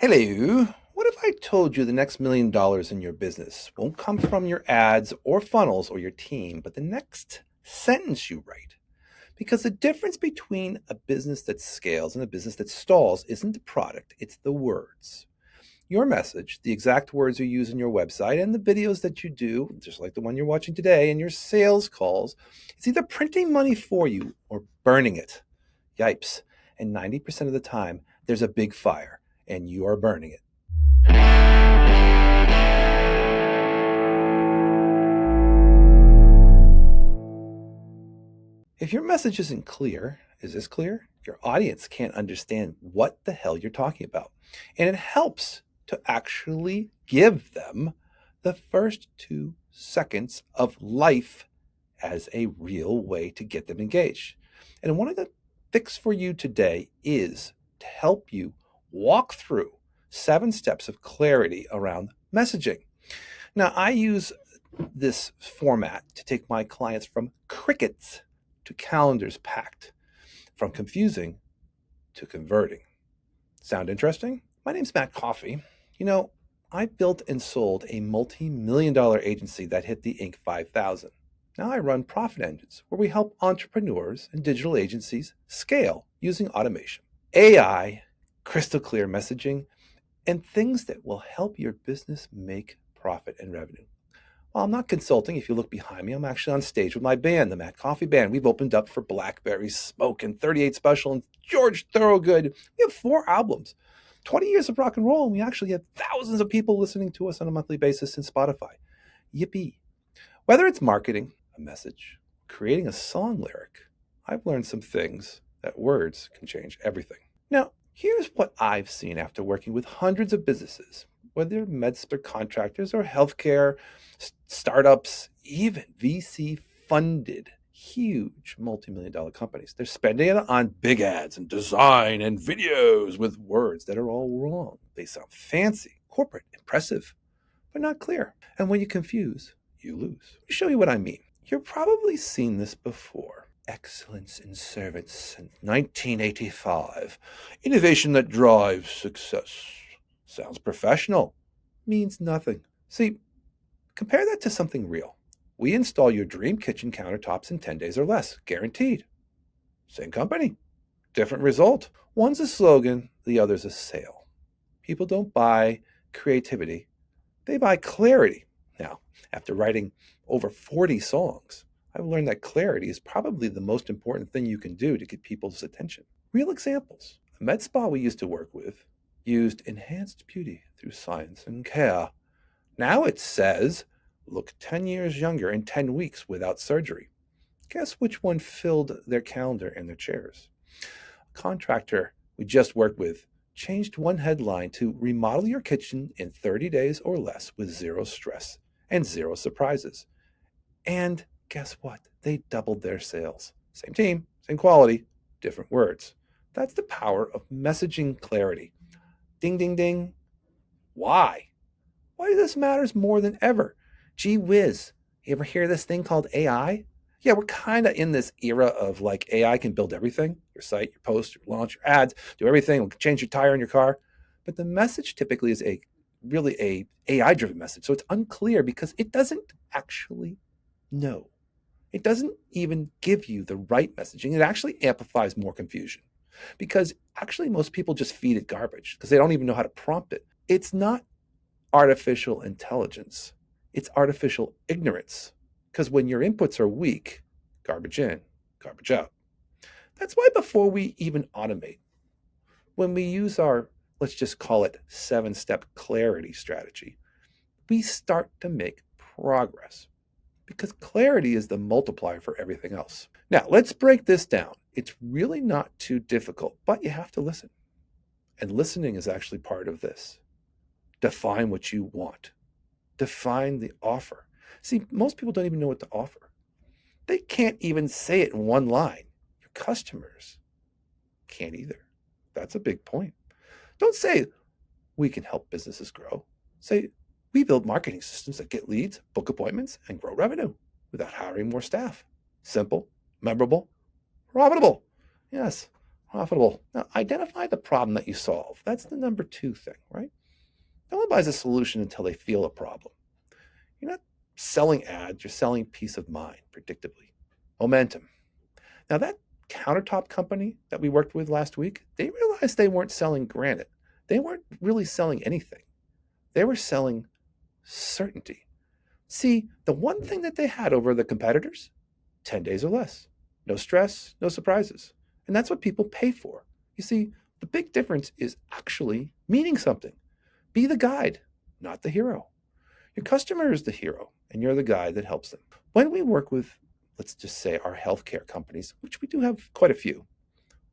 Hello. What if I told you the next $1 million in your business won't come from your ads or funnels or your team, but the next sentence you write? Because the difference between a business that scales and a business that stalls isn't the product, it's the words. Your message, the exact words you use in your website, and the videos that you do, just like the one you're watching today, and your sales calls, it's either printing money for you or burning it. Yipes. And 90% of the time, there's a big fire, and you are burning it. If your message isn't clear, is this clear? Your audience can't understand what the hell you're talking about. And it helps to actually give them the first 2 seconds of life as a real way to get them engaged. And one of the fix for you today is to help you walk through 7 steps of clarity around messaging. Now, I use this format to take my clients from crickets to calendars packed, from confusing to converting. Sound interesting? My name's Matt Coffy. I built and sold a multi-million-dollar agency that hit the Inc. 5000. Now I run Profit Engines, where we help entrepreneurs and digital agencies scale using automation, AI, crystal clear messaging, and things that will help your business make profit and revenue. Well, I'm not consulting. If you look behind me, I'm actually on stage with my band, the Matt Coffy Band. We've opened up for Blackberry Smoke and 38 Special and George Thorogood. We have 4 albums, 20 years of rock and roll, and we actually have thousands of people listening to us on a monthly basis in Spotify. Yippee. Whether it's marketing, a message, creating a song lyric, I've learned some things that words can change everything. Now, here's what I've seen after working with hundreds of businesses, whether med-spa contractors or healthcare, startups, even VC-funded, huge multi-million-dollar companies. They're spending it on big ads and design and videos with words that are all wrong. They sound fancy, corporate, impressive, but not clear. And when you confuse, you lose. Let me show you what I mean. You've probably seen this before. Excellence in service since 1985. Innovation that drives success. Sounds professional. Means nothing. See, compare that to something real. We install your dream kitchen countertops in 10 days or less, guaranteed. Same company, different result. One's a slogan, the other's a sale. People don't buy creativity, they buy clarity. Now, after writing over 40 songs, I've learned that clarity is probably the most important thing you can do to get people's attention. Real examples. A med spa we used to work with used enhanced beauty through science and care. Now it says, look 10 years younger in 10 weeks without surgery. Guess which one filled their calendar and their chairs? A contractor we just worked with changed one headline to remodel your kitchen in 30 days or less with 0 stress and 0 surprises. And guess what? They doubled their sales. Same team, same quality, different words. That's the power of messaging clarity. Ding, ding, ding. Why? Why this matters more than ever. Gee whiz. You ever hear this thing called AI? Yeah, we're kind of in this era of like AI can build everything. Your site, your post, your launch, your ads, do everything. We'll change your tire in your car. But the message typically is really a AI-driven message. So it's unclear because it doesn't actually know. It doesn't even give you the right messaging. It actually amplifies more confusion because actually most people just feed it garbage because they don't even know how to prompt it. It's not artificial intelligence. It's artificial ignorance. Because when your inputs are weak, garbage in, garbage out. That's why before we even automate, when we use our, let's just call it 7-step clarity strategy, we start to make progress. Because clarity is the multiplier for everything else. Now, let's break this down. It's really not too difficult, but you have to listen. And listening is actually part of this. Define what you want. Define the offer. See, most people don't even know what to offer. They can't even say it in one line. Your customers can't either. That's a big point. Don't say, we can help businesses grow. Say, we build marketing systems that get leads, book appointments, and grow revenue without hiring more staff. Simple, memorable, profitable. Yes, profitable. Now, identify the problem that you solve. That's the number 2 thing, right? No one buys a solution until they feel a problem. You're not selling ads, you're selling peace of mind, predictably. Momentum. Now, that countertop company that we worked with last week, they realized they weren't selling granite. They weren't really selling anything. They were selling certainty. See, the one thing that they had over the competitors, 10 days or less. No stress, no surprises. And that's what people pay for. You see, the big difference is actually meaning something. Be the guide, not the hero. Your customer is the hero, and you're the guide that helps them. When we work with, let's just say, our healthcare companies, which we do have quite a few,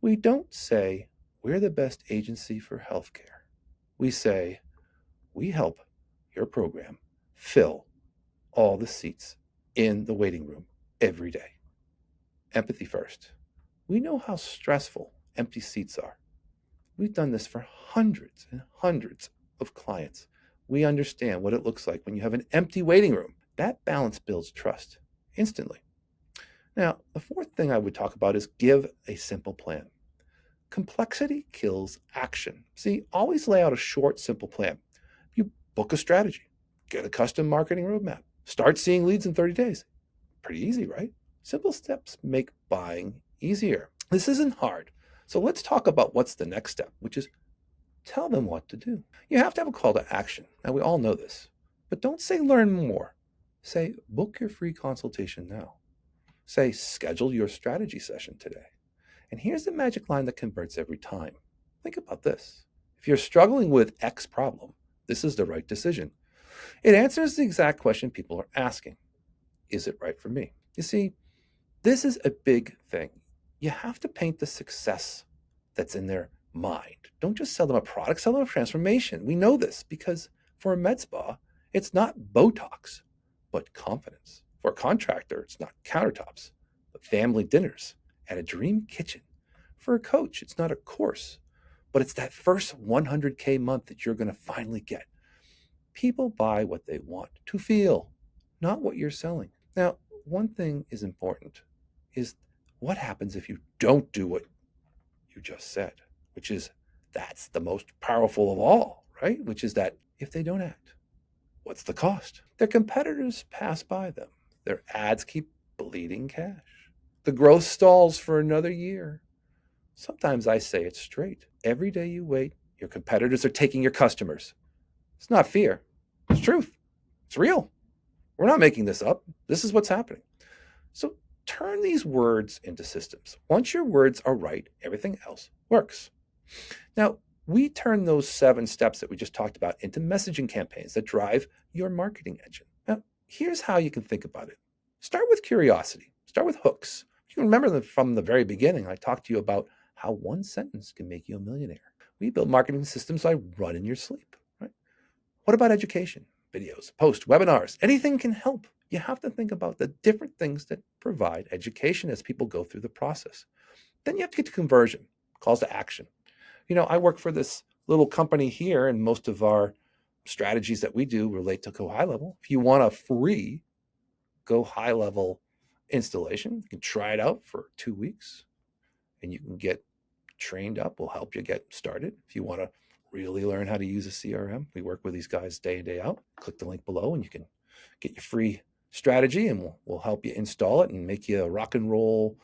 we don't say, we're the best agency for healthcare. We say, we help your program fill all the seats in the waiting room every day. Empathy first. We know how stressful empty seats are. We've done this for hundreds and hundreds of clients. We understand what it looks like when you have an empty waiting room. That balance builds trust instantly. Now, the fourth thing I would talk about is give a simple plan. Complexity kills action. See, always lay out a short, simple plan. You book a strategy, get a custom marketing roadmap, start seeing leads in 30 days. Pretty easy, right? Simple steps make buying easier. This isn't hard. So let's talk about what's the next step, which is tell them what to do. You have to have a call to action. Now, we all know this, but don't say learn more. Say book your free consultation now. Say schedule your strategy session today. And here's the magic line that converts every time. Think about this. If you're struggling with X problem, this is the right decision. It answers the exact question people are asking. Is it right for me? You see, this is a big thing. You have to paint the success that's in their mind. Don't just sell them a product, sell them a transformation. We know this because for a med spa, it's not Botox, but confidence. For a contractor, it's not countertops, but family dinners at a dream kitchen. For a coach, it's not a course, but it's that first 100K month that you're going to finally get. People buy what they want to feel, not what you're selling. Now, one thing is important is what happens if you don't do what you just said, which is that's the most powerful of all, right? Which is that if they don't act, what's the cost? Their competitors pass by them. Their ads keep bleeding cash. The growth stalls for another year. Sometimes I say it straight. Every day you wait, your competitors are taking your customers. It's not fear. It's truth. It's real. We're not making this up. This is what's happening. So turn these words into systems. Once your words are right, everything else works. Now, we turn those 7 steps that we just talked about into messaging campaigns that drive your marketing engine. Now, here's how you can think about it. Start with curiosity. Start with hooks. You can remember that from the very beginning, I talked to you about how one sentence can make you a millionaire. We build marketing systems I run in your sleep, right? What about education? Videos, posts, webinars, anything can help. You have to think about the different things that provide education as people go through the process. Then you have to get to conversion, calls to action. You know, I work for this little company here, and most of our strategies that we do relate to Go High Level. If you want a free Go High Level installation, you can try it out for 2 weeks, and you can get trained up. We'll help you get started. If you want to really learn how to use a CRM, we work with these guys day in, day out. Click the link below, and you can get your free strategy, and we'll help you install it and make you a rock and roll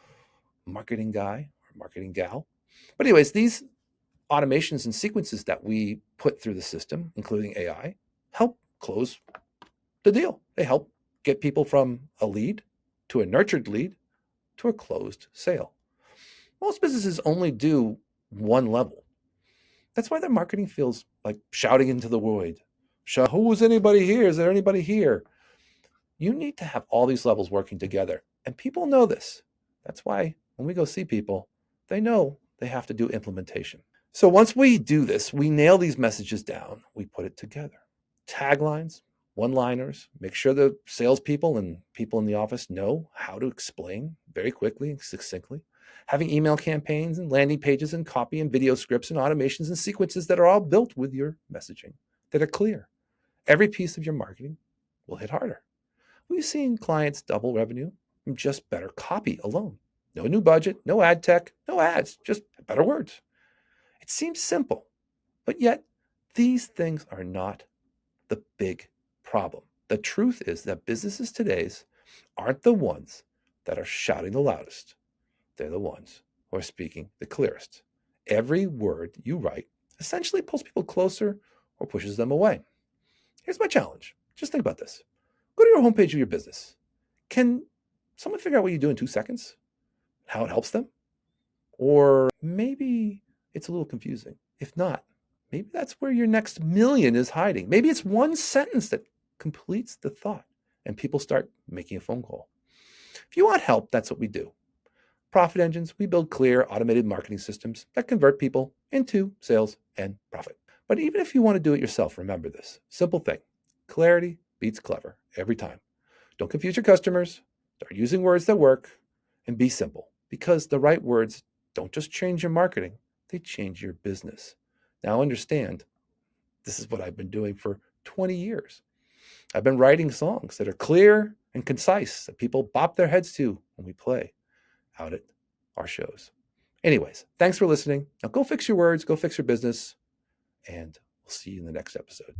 marketing guy or marketing gal. But anyways, these automations and sequences that we put through the system, including AI, help close the deal. They help get people from a lead to a nurtured lead to a closed sale. Most businesses only do one level. That's why their marketing feels like shouting into the void. Who is anybody here? Is there anybody here? You need to have all these levels working together. And people know this. That's why when we go see people, they know they have to do implementation. So once we do this, we nail these messages down, we put it together. Taglines, one-liners, make sure the salespeople and people in the office know how to explain very quickly and succinctly. Having email campaigns and landing pages and copy and video scripts and automations and sequences that are all built with your messaging, that are clear. Every piece of your marketing will hit harder. We've seen clients double revenue from just better copy alone. No new budget, no ad tech, no ads, just better words. It seems simple, but yet these things are not the big problem. The truth is that businesses today's aren't the ones that are shouting the loudest. They're the ones who are speaking the clearest. Every word you write essentially pulls people closer or pushes them away. Here's my challenge. Just think about this. Go to your homepage of your business. Can someone figure out what you do in 2 seconds? How it helps them? Or maybe it's a little confusing. If not, maybe that's where your next million is hiding. Maybe it's one sentence that completes the thought and people start making a phone call. If you want help, that's what we do. Profit engines, we build clear automated marketing systems that convert people into sales and profit. But even if you want to do it yourself, remember this simple thing. Clarity beats clever every time. Don't confuse your customers. Start using words that work and be simple, because the right words don't just change your marketing, they change your business. Now understand, this is what I've been doing for 20 years. I've been writing songs that are clear and concise that people bop their heads to when we play out at our shows. Anyways, thanks for listening. Now go fix your words, go fix your business, and we'll see you in the next episode.